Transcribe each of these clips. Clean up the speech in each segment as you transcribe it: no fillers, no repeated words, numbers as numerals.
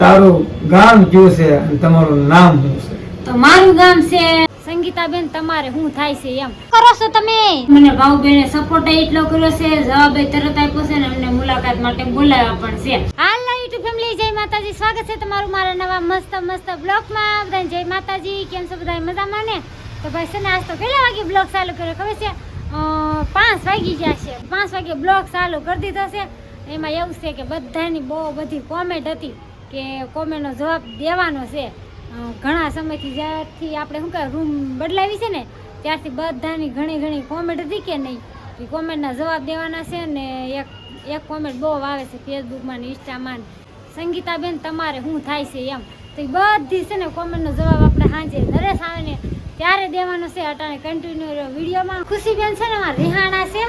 તારું ગામ કયું છે અને તમારું નામ શું છે? તો મારું ગામ છે સંગીતાબેન. તમારે શું થાય છે એમ કરો છો તમે? મને ભાવબેને સપોર્ટ એટલો કર્યો છે, જવાબ તરત આપ્યો છે ને અમને મુલાકાત માટે બોલાવ્યા પણ છે. હાલ યુટ્યુબ ફેમિલી, જય માતાજી. સ્વાગત છે તમારું મારા નવા મસ્ત બ્લોગમાં. બધાને જય માતાજી. કેમ છો બધા? મજામાં ને? તો ભાઈ છે ને આજ તો કેટલા વાગે બ્લોગ ચાલુ કર્યો ખબર છે? 5 વાગી ગયા છે. 5 વાગે બ્લોગ ચાલુ કરી દીધો છે. એમાં એવું છે કે બધાની બહુ બધી કોમેન્ટ હતી કે કોમેન્ટનો જવાબ દેવાનો છે. ઘણા સમયથી જ્યારથી આપણે શું કહે રૂમ બદલાવી છે ને ત્યારથી બધાની ઘણી કોમેન્ટ હતી કે નહીં એ કોમેન્ટના જવાબ દેવાના છે. ને એક કોમેન્ટ બહુ આવે છે ફેસબુકમાં ને ઇન્સ્ટામાં, સંગીતાબેન તમારે શું થાય છે એમ. તો એ બધી છે ને કોમેન્ટનો જવાબ આપણે સાંજે નરેશ આવે ને ત્યારે દેવાનો છે. અટાણે કન્ટિન્યુ વિડીયોમાં ખુશીબેન છે ને અમારા રિહાણા છે,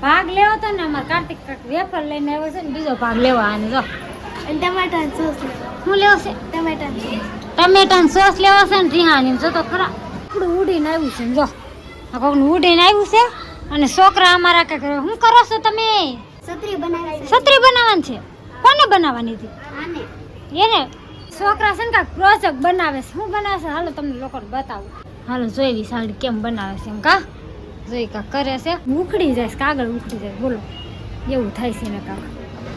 ભાગ લેવો તો ને અમારા કાર્તિક વેફર લઈને આવ્યો છે ને બીજો ભાગ લેવા. આને જો ટમેટાનો સોસ શું લેવો છે? ટમેટાનો સોસ લેવો છે ને રિહાણી જો તો ખરા આપણું ઉડીને આવ્યું છે. જો આ કોકનું ઉડીને આવ્યું છે. અને છોકરા અમારા કઈક શું કરો છો તમે? છત્રી બનાવવાની છે. કોને બનાવવાની હતી? એને છોકરા છે ને કાંઈક પ્રોજેક્ટ બનાવે છે. શું બનાવે છે હાલો તમને લોકોને બતાવું. હાલો જોઈ સાડી કેમ બનાવે છે એમ. કા જોઈ કાંક કરે છે, ઉખડી જાય છે, કાગળ ઉખડી જાય. બોલો એવું થાય છે ને કાંક.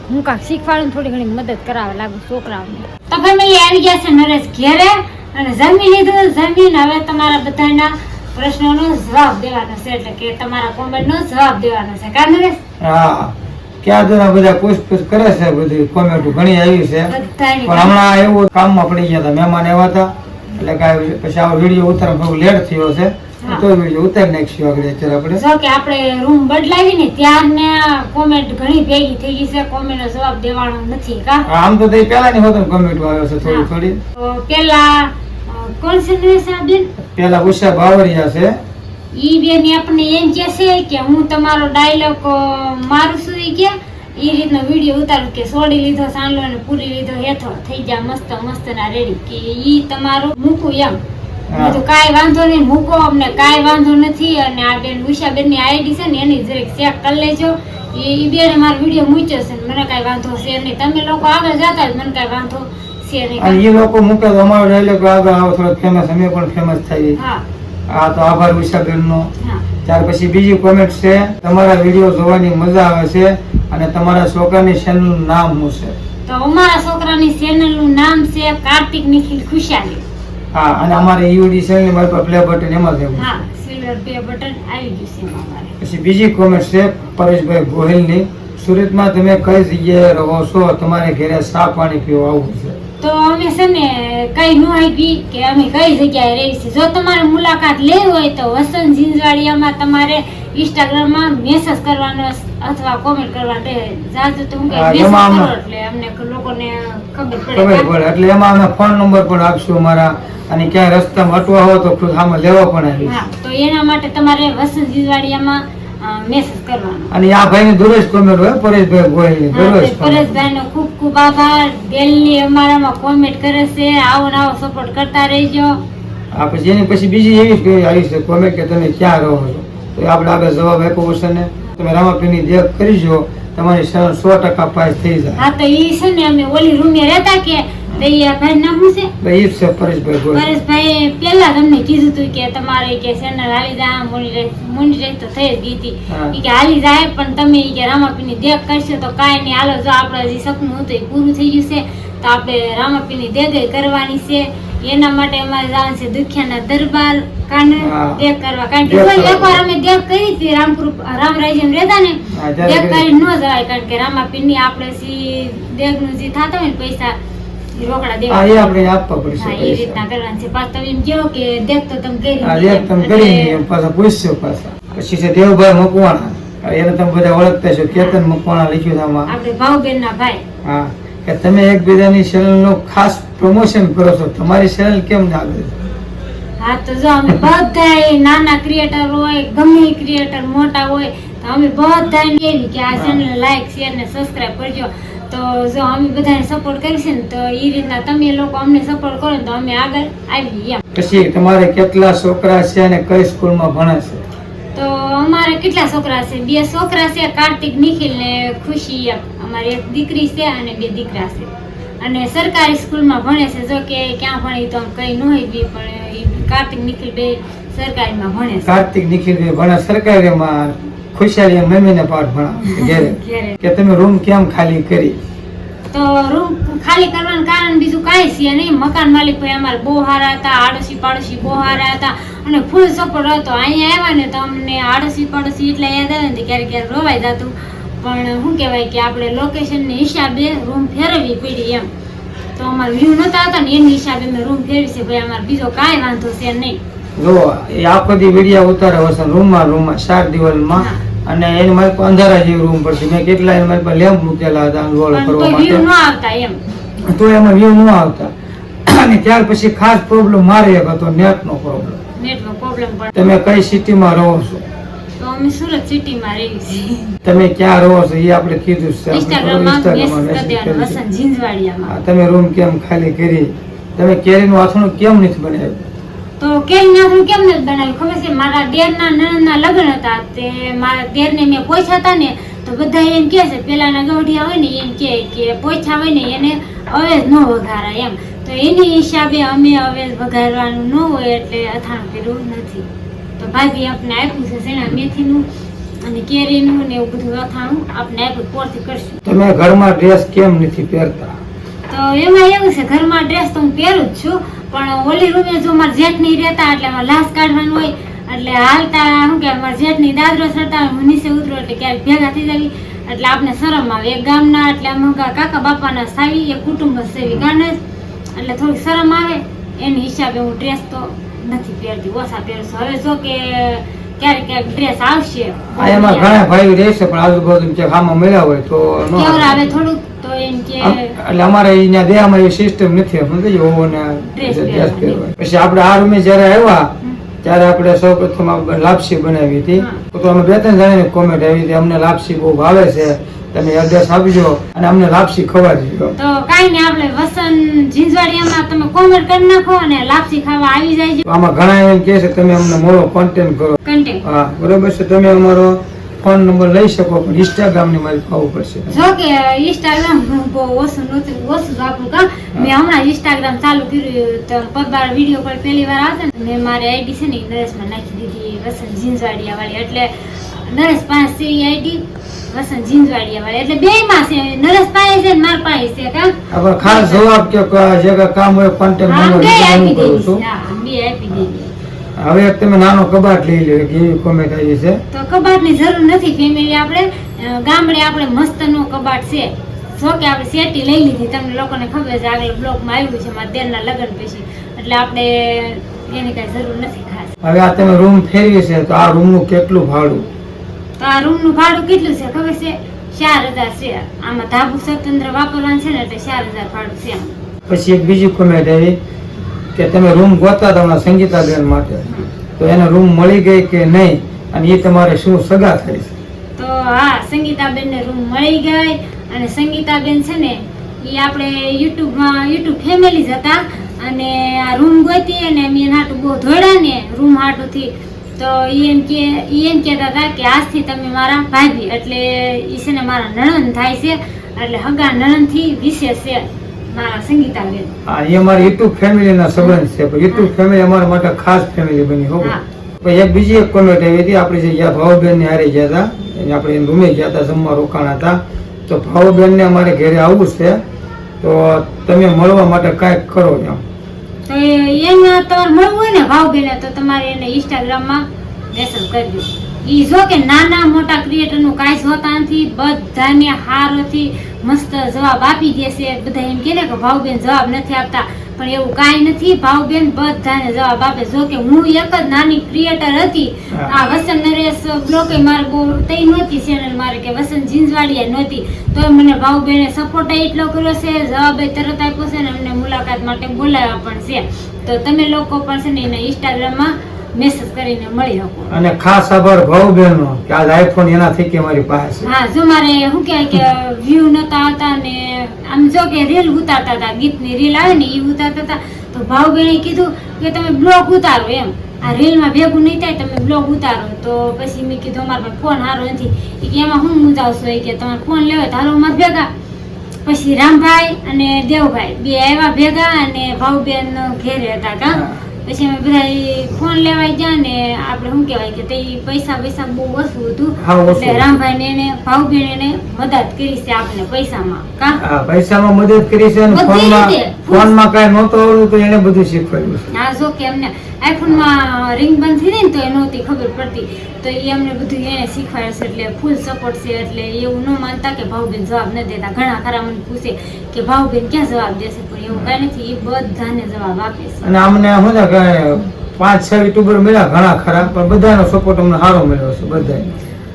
હું કાંક શીખવાડું થોડી ઘણી મદદ કરાવે લાગુ છોકરાઓને. તો ફેમિલી આવી ગયા છે નરેશ ઘેરે અને જમી લીધું. જમીન હવે તમારા બધાના પ્રશ્નોનો જવાબ દેવાનો છે, એટલે કે તમારા કોમેન્ટનો જવાબ દેવાનો છે. કા નરેશ? હા, ક્યાં જણા બધા પૂછપૂછ કરે છે, બધી કોમેન્ટ ઘણી આવી છે. બધાની પણ હમણાં એવું કામમાં પડી ગયા હતા, મહેમાન એવા હતા એટલે કાંઈ પછી આ વિડીયો ઉતારવામાં થોડું લેટ થયો છે. તો વિડીયો ઉતારી નાખશું આગળ. અત્યારે આપણે જો કે આપણે રૂમ બદલાવી ને ત્યારને કોમેન્ટ ઘણી ભેગી થઈ ગઈ છે. કોમેન્ટનો જવાબ દેવાનો નથી. કા આમ તો તે પહેલાની હોત કોમેન્ટ આવ્યો છે થોડી. તો પેલા કોણ છે નરેશ આ બેન? પેલા ઉષા બાવરિયા છે. ઈ બેન આપણે એમ કહે છે કે હું તમારો ડાયલોગ મારું છું. ઈ કે ઈ રીતનો વિડીયો ઉતારું કે સોડી લીધો સાંડલો ને પૂરી લીધો હેઠો થઈ ગયા મસ્ત ના રેડી કે ઈ તમારું મૂકું એમ. બધું કાંઈ વાંધો નહીં, મૂકો, અમને કાંઈ વાંધો નથી. અને આ બેન ઉષા બેન ની આઈડી છે ને એની જરીક ચેક કરી લેજો. ઈ બેને મારો વિડીયો મૂક્યો છે ને મને કાંઈ વાંધો છે નહીં. તમે લોકો આગળ જતા જ મને કાંઈ વાંધો છે નહીં. એ લોકો મૂકે તો અમારો ડાયલોગ આગળ આવો થોડો ફેમસ, અમે પણ ફેમસ થઈ. આ તો આભાર ઉષાબેન નો. ત્યાર પછી બીજી કોમેન્ટ છે, તમારા વિડીયો જોવાની મજા આવે છે અને તમારા છોકરાની ચેનલ નું નામ શું છે? તો અમારા છોકરાની ચેનલ નું નામ છે કાર્તિક નિખિલ ખુશાલી. હા, અને અમારે યુડી ચેનલ ની મારી પ્લે બટન એમાં છે. હા, સિલ્વર પ્લે બટન આવી ગયું છે અમારે. પછી બીજી કોમેન્ટ છે પરેશભાઈ ગોહિલ ની, સુરતમાં તમે કઈ જગ્યાએ રહો છો? તમારે ઘરે ચા પાણી પીવા આવવું છે. તો અમે છે ને કઈ ન આપી કે અમે કઈ જગ્યાએ રહી છીએ. જો તમારે મુલાકાત લેવી હોય તો વસંત ઝીંઝવાડિયામાં તમારે ઇન્સ્ટાગ્રામમાં મેસેજ કરવાનો અથવા કોમેન્ટ કરવાનો જાજુ તો હું કઈ મેસેજ કરો એટલે અમને લોકોને ખબર પડે. એટલે એમાં અમે ફોન નંબર પણ આપશું અમારા, અને ક્યાંય રસ્તામાં અટવા હોય તો ખુદ આમાં લેવા પણ આવી. હા, તો એના માટે તમારે વસંત ઝીંઝવાડિયામાં મેસેજ કરવાનો. અને આ ભાઈની દરરોજ કોમેન્ટ હોય પરેશભાઈ ગોહિલ. પરેશભાઈ નો ખૂબ આભાર. દિલની અમારામાં કોમેન્ટ કરે છે. આવો સપોર્ટ કરતા રહેજો. આ પછી એની પછી બીજી એવી આવી છે કોમેન્ટ કે તમે ક્યાં રહો છો? તો આપણે આગળ જવાબ આપ્યો છે ને, તમે રામાપીરની દેખ કરીજો, તમારી ચેનલ 100% પાસ થઈ જાય. હા, તો ઈ છે ને અમે ઓલી રૂમે રહેતા કે ભાઈ નામ શું છે? એ છે પરેશભાઈ ગોહિલ. પરેશભાઈ પેલા તમને કીધું હતું કે તમારે કે ચેનલ હાલી જાય મોનિટાઈઝ તો થઈ જ ગઈ હતી. કે હાલી જાય પણ તમે કે રામાપીરની દેખ કરશો તો કાંઈ નહીં. હાલો, જો આપણે જે સપનું હતું એ પૂરું થઈ ગયું છે તો આપણે રામાપીરની દેખ કરવાની છે. એના માટે અમારે જવાનું છે દુખિયાના દરબાર કાને દેખ કરવા. કારણ કે એકવાર અમે દેખ કરી હતી રામરાજ્યમ રહેતા ને, દેખ કરી ન જવાય. કારણ કે રામાપીરની આપણે દેખનું જે થતા હોય ને પૈસા રોકડા દેવા આપણે આપવા પડશે. એ રીતના કરવાનું છે. પાછા તમે એમ કહો કે દેખ તો તમે કરી પાછા પૂછશો. પાછા પછી છે દેવભાઈ મકવાણા, એને તમે બધા ઓળખતા છો. કેતન મકવાણા લખ્યું છે આમાં, આપણે ભાવબેન ના ભાઈ. હા, કે તમે એકબીજાની ચેનલ નું ખાસ પ્રમોશન કરો છો, તમારી ચેનલ કેમ ના આગળ? હા, તો જો અમે બધા નાના ક્રિએટર હોય, ગમે ક્રિએટર મોટા હોય, તો અમે બધા એવી કે આ ચેનલ લાઈક શેર ને સબસ્ક્રાઇબ કરજો. તો જો અમે બધાને સપોર્ટ કરીશું ને તો એ રીતના તમે લોકો અમને સપોર્ટ કરો ને તો અમે આગળ આવીએ એમ. પછી તમારે કેટલા છોકરા છે અને કઈ સ્કૂલમાં ભણે છે? તો અમારે કેટલા છોકરા છે? 2 છોકરા છે, કાર્તિક નિખિલ ને ખુશી. અમારી એક દીકરી છે અને 2 દીકરા છે. અને સરકારી સ્કૂલમાં ભણે છે. જો કે ક્યાં ભણે તો કઈ ન હોય બી, પણ ઈ કાર્તિક નિખિલ બે સરકારીમાં ભણે છે. કાર્તિક નિખિલ બે ભણે સરકારીમાં. ખુશાલી મમ્મીને પાઠ ભણાવે ઘેરે ઘેરે. કે તમે રૂમ કેમ ખાલી કરી? તો રૂમ ખાલી કરવાનું કારણ બીજું કાંઈ છે નહીં. મકાન માલિક ભાઈ અમારે બહુ સારા હતા, આડોશી પાડોશી બહુ સારા હતા અને ફૂલ સપોર્ટ હતો. અહીંયા આવ્યા ને તો અમને આડોશી પાડોશી એટલા યાદ આવે ને ક્યારેક ક્યારેક રોવાઈ જતું. પણ શું કહેવાય કે આપણે લોકેશનની હિસાબે રૂમ ફેરવવી પડી એમ. તો અમારે વ્યૂ નહોતા હતા ને એની હિસાબે અમે રૂમ ફેરવી છે. ભાઈ અમારે બીજો કાંઈ વાંધો છે નહીં. જો એ આખો દી વિડીયો ઉતારે હશે રૂમમાં 4 દિવાલમાં, અને એની મારી પાસે અંધારા જેવી રૂમ પડશે. મેં કેટલા એની મારી પાસે લેમ્પ મૂકેલા હતા ગોળ પણ કરવા કોઈ વ્યૂ ન માટે, આવતા એમ. તો એમાં વ્યૂ ન આવતા. અને ત્યાર પછી ખાસ પ્રોબ્લેમ મારે એક હતો, નેટનો પ્રોબ્લેમ. નેટનો પ્રોબ્લેમ પણ. તમે કઈ સિટીમાં રહો છો? તો અમે સુરત સિટીમાં રહીએ છીએ. તમે ક્યાં રહો છો એ આપણે કીધું છે. ઇન્સ્ટાગ્રામમાં ઇન્સ્ટાગ્રામમાં મેસેજ કરી દેવાનો, message કરી વસંત ઝીંઝવાડિયામાં. હા, તમે રૂમ કેમ ખાલી કરી? તમે કેરીનું આથણું કેમ નથી બનાવ્યું? તો કેરીનું આથણું કેમ નથી બનાવ્યું ખબર છે? મારા દેરના નણંદના લગ્ન હતા, તે મારા દેરને મેં પોછા હતા ને તો બધા એમ કહે છે પેલાના ગવડિયા હોય ને એમ કે પોછા હોય ને એને અવેજ ન વઘારાય એમ. તો એની હિસાબે અમે અવેજ વઘારવાનું ન હોય એટલે અથાણું કર્યું નથી. તો ભાભી આપણે આપ્યું છે શેણા મેથીનું અને કેરીનું ને એવું બધું અથાણું આપણે આપ્યું, પોરથી કરશું. તમે ઘરમાં ડ્રેસ કેમ નથી પહેરતા? તો એમાં એવું છે, ઘરમાં ડ્રેસ તો હું પહેરું જ છું, પણ ઓલી રૂમે જો મારા જેઠની રહેતા એટલે એમાં લાશ કાઢવાનું હોય એટલે હાલતા શું કે મારા જેઠની દાદરો સરતા હું નીચે ઉતરો એટલે ક્યારેક ભેગા થઈ જાવી એટલે આપણે શરમ આવે. એક ગામના એટલે અમે કાકા બાપાના સાવી એક કુટુંબ જ સેવી ગાને એટલે થોડી શરમ આવે. એની હિસાબે હું ડ્રેસ તો નથી પહેરતી, ઓછા પહેરું છું. હવે જો કે ક્યારેક ક્યારેક ડ્રેસ આવશે. એમાં ઘણા ભાઈઓ રહેશે પણ આજુબાજુ કે આમાં મળ્યા હોય તો ન કેવરાવે થોડુંક તો એમ કે એટલે અમારે અહીંયા દેવામાં એ સિસ્ટમ નથી સમજી ઓવોને ડ્રેસ ડ્રેસ પહેરવા. પછી આપણે આ રૂમે જ્યારે આવ્યા ત્યારે આપણે સૌ પ્રથમ લાપસી બનાવી હતી. તો અમે 2-3 જણાની કોમેન્ટ આવી હતી, અમને લાપસી બહુ ભાવે છે, તમે એડ્રેસ આપજો અને અમને લાપસી ખવડાવજો. તો કાઈ નહીં, આપણે વસંત ઝીંઝવાડિયામાં તમે કોમેન્ટ કરી નાખો અને લાપસી ખાવા આવી જાય. આમાં ઘણા એમ કહે છે તમે અમને મોડો કોન્ટેન્ટ કરો. કન્ટેન્ટ હા બરોબર છે, તમે અમારો ફોન નંબર લઈ શકો પણ ઇન્સ્ટાગ્રામ ની મારી ખાવું પડશે. જો કે ઇન્સ્ટાગ્રામ બહુ ઓછું જ વાપરું કા. મેં હમણાં ઇન્સ્ટાગ્રામ ચાલુ કર્યું તો પગબાર વિડીયો પર પહેલી વાર આવશે ને મેં મારી આઈડી છે ને નરેશમાં નાખી દીધી, વસંત ઝીંઝવાડિયા વાળી. એટલે નરેશ પાસે છે એ આઈડી, વસંત ઝીંઝવાડિયા વાળી. એટલે બે માં છે, નરેશ પાસે છે ને માર પાસે છે કા. આપણે ખાસ જવાબ કે જે કામ હોય કોન્ટેક્ટ હા, નંબર બે હું આપી કરું દીધી. છું. હા, બે આપી દીધી. હવે એક તમે નાનો કબાટ લઈ લો એવી કોમેન્ટ આવી છે. તો કબાટની જરૂર નથી ફેમિલી. આપણે ગામડે આપણે મસ્તનો કબાટ છે. જો કે આપણે સેટી લઈ લીધી, તમને લોકોને ખબર છે આગળ બ્લોકમાં આવ્યું છે મારા દેરના લગ્ન પછી, એટલે આપણે એની કઈ જરૂર નથી ખાસ. હવે આ તમે રૂમ ફેરવી છે તો આ રૂમ નું કેટલું ભાડું? તો આ રૂમનું ભાડું કેટલું છે ખબર છે? 4000 છે. આમાં ધાબુ સ્વતંત્ર વાપરવાનું છે ને એટલે 4000 ભાડું છે. પછી એક બીજી કોમેન્ટ આવી કે તમે રૂમ ગોતા હતા સંગીતાબેન માટે, તો એને રૂમ મળી ગઈ કે નહીં અને એ તમારે શું સગા થઈ છે? તો હા, સંગીતાબેન ને રૂમ મળી ગઈ. અને સંગીતાબેન છે ને એ આપણે યુટ્યુબ ફેમિલી જ હતા અને આ રૂમ ગોતી અને અમે એના હાટું બહુ ધોળ્યા ને રૂમ હાટુથી. તો એમ કહેતા હતા કે આજથી તમે મારા ભાભી, એટલે એ છે ને મારા નણંદ થાય છે, એટલે હગા નણંદ થી વિશેષ છે મારા સંગીતાબેન. હા, એ અમારી યુટ્યુબ ફેમિલી ના સંબંધ છે, પણ યુટ્યુબ ફેમિલી અમારા માટે ખાસ ફેમિલી બની હો. પછી એક બીજી એક કોમેન્ટ આવી હતી, આપણે જે ભાવબેન ને હારે ગયા હતા, આપણે એને રૂમે ગયા હતા, જમવા રોકાણા હતા, તો ભાવબેન ને અમારે ઘરે આવવું છે તો તમે મળવા માટે કાંઈક કરો એમ. તો એને તમારે મળવું હોય ને ભાવબેન તો તમારે એને ઇન્સ્ટાગ્રામમાં મેસેજ કરજો. ઈ જો કે નાના મોટા ક્રિએટર નું કાંઈ જોતા નથી, બધાને હારોથી મસ્ત જવાબ આપી દેશે. બધા એમ કે ને કે ભાવબેન જવાબ નથી આપતા, પણ એવું કાંઈ નથી. ભાવબેન બધાને જવાબ આપે. જો કે હું એક જ નાની ક્રિએટર હતી, આ વસંત નરેશ બ્લોકે મારે બહુ તઈ નહોતી ચેનલ મારે કે વસંત ઝીંઝવાડિયા નહોતી, તો મને ભાવબેને સપોર્ટ એટલો કર્યો છે, જવાબ તરત આપ્યો છે ને અમને મુલાકાત માટે બોલાવ્યા પણ છે. તો તમે લોકો પણ છે ને એના ઇન્સ્ટાગ્રામમાં મેસેજ કરીને મળી શકો. અને ખાસ આભાર ભાવબેન નો કે આજ આઈફોન એના થઈ કે મારી પાસે. હા, જો મારે શું કહેવાય કે વ્યૂ નતા આવતા ને આમ જો કે રીલ ઉતારતા હતા, ગીતની રીલ આવે ને એ ઉતારતા હતા, તો ભાવબેને કીધું કે તમે બ્લોગ ઉતારો એમ, આ રીલમાં ભેગું નહીં થાય, તમે બ્લોગ ઉતારો. તો પછી મેં કીધું અમારા પાસે ફોન સારો નથી, કે એમાં હું મુજાવશો કે તમારે ફોન લેવો તો હાલો અમારે ભેગા. પછી રામભાઈ અને દેવભાઈ બે આવ્યા ભેગા અને ભાવબેન ઘેરે હતા કા. હા. પછી અમે બધા ફોન લેવા ગયા ને આપણે શું કહેવાય કે તે પૈસા બહુ ઓછું હતું. હા, ઓછું. એટલે રામભાઈ ને એને ભાવબેન એને મદદ કરી છે આપણે પૈસામાં કા. હા, પૈસામાં મદદ કરી છે અને બધી રીતે. ફોનમાં કાંઈ નહોતું આવડતું તો એને બધું શીખવાડ્યું છે. હા, જો કે અમને આઈફોનમાં રિંગ બંધ થઈ જાય ને તો એ નહોતી ખબર પડતી તો એ અમને બધું એને શીખવાડે છે એટલે ફૂલ સપોર્ટ છે. એટલે એવું ન માનતા કે ભાવબેન જવાબ ન દેતા. ઘણા ખરા મને પૂછે કે ભાવબેન ક્યાં જવાબ દેશે, પણ એવું કાંઈ નથી, એ બધાને જવાબ આપે છે. અને અમને શું છે કે 5-6 યુટ્યુબર મળ્યા ઘણા ખરા, પણ બધાનો સપોર્ટ અમને સારો મળ્યો છે બધાને.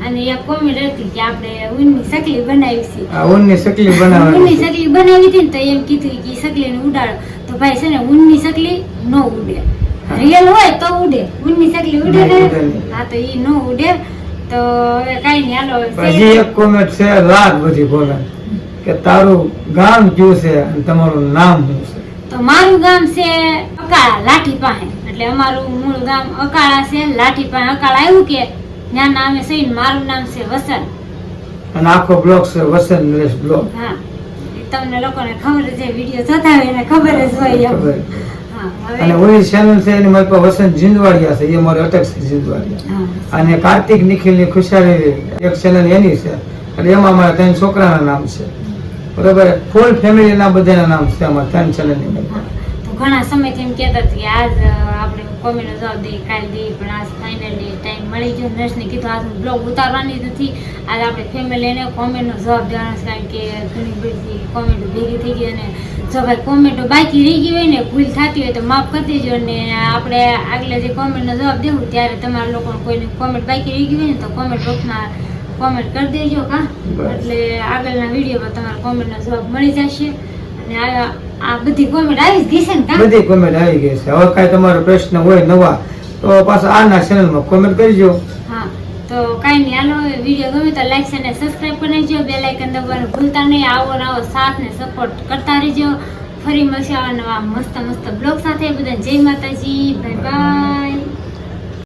અને એક કોમેન્ટ હતી કે આપણે ઊનની સકલી બનાવી છે. આ ઊનની સકલી ઊનની બનાવવાની છે. સકલી બનાવી હતી ને તો એમ કીધું કે સકલીને ઉડાડો તો ભાઈ છે ને ઊનની સકલી ન ઉડે, રિયલ હોય તો ઉડે, ઊનની સકલી ઉડે ને. ના, ઉડે નહીં. હા, તો ઈ ન ઉડે. તો હવે કાંઈ નહીં, હાલો હજી એક કોમેન્ટ છે લાખ બધી કોમેન્ટ કે તારું ગામ કયું છે અને તમારું નામ શું છે. તો મારું ગામ છે અકાળા લાઠી પાસે. એટલે અમારું મૂળ ગામ અકાળા છે, લાઠી પાસે. અકાળા આવ્યું કે ત્યાં નામે સહીને મારું નામ છે વસંત. અને આખો બ્લોગ છે વસંત નરેશ બ્લોગ. હા, એ તમને લોકોને ખબર છે, વિડીયો જોતા હોય એને ખબર જ હોય એમ. ખબર. હા, અને હવે ઓલી ચેનલ છે એની મારી પાસે વસંત જીંદવાડિયા છે, એ મારે અટક છે જીંદવાડિયા. હા. અને કાર્તિક નિખિલની ખુશાલી એક ચેનલ એની છે, એટલે એમાં અમારા 3 છોકરાના નામ છે. બરોબર, ફૂલ ફેમિલીના બધાના નામ છે અમારા 3 ચેનલની અંદર. તો ઘણા સમયથી એમ કહેતા હતા કે આજ આપણે કોમેન્ટનો જવાબ દઈએ, કાલ દઈએ, પણ આજ ફાઇનલી ટાઈમ મળી ગયો. નર્સને કીધું આજ હું બ્લોગ ઉતારવાની જ નથી, આજ આપણે ફેમિલીને કોમેન્ટનો જવાબ દેવાનો છે. કારણ કે ઘણી બધી કોમેન્ટો ભેગી થઈ ગઈ અને જો ભાઈ કોમેન્ટો બાકી રહી ગઈ હોય ને, ભૂલ થતી હોય તો માફ કરી દેજો. અને આપણે આગલા જે કોમેન્ટનો જવાબ દેવું ત્યારે તમારા લોકોને કોઈને કોમેન્ટ બાકી રહી ગઈ હોય ને તો કોમેન્ટ બોક્સમાં કોમેન્ટ કરી દેજો કા. બસ. એટલે આગળના વિડીયોમાં તમારા કોમેન્ટનો જવાબ મળી જશે. અને આ બધી કોમેન્ટ આવી જ ગઈ છે ને કા. બધી કોમેન્ટ આવી ગઈ છે. હવે કાંઈ તમારો પ્રશ્ન હોય નવા તો પાછા આના ચેનલમાં કોમેન્ટ કરજો. હા, તો કાંઈ નહીં, હાલો વિડીયો ગમે તો લાઈક અને સબસ્ક્રાઈબ કરી નાખજો, બેલ આઇકન દબાવવાનું ભૂલતા નહીં. આવો નવો સાથ ને સપોર્ટ કરતા રહેજો. ફરી મળશે આવા નવા મસ્ત બ્લોગ સાથે. બધા જય માતાજી, બાય બાય.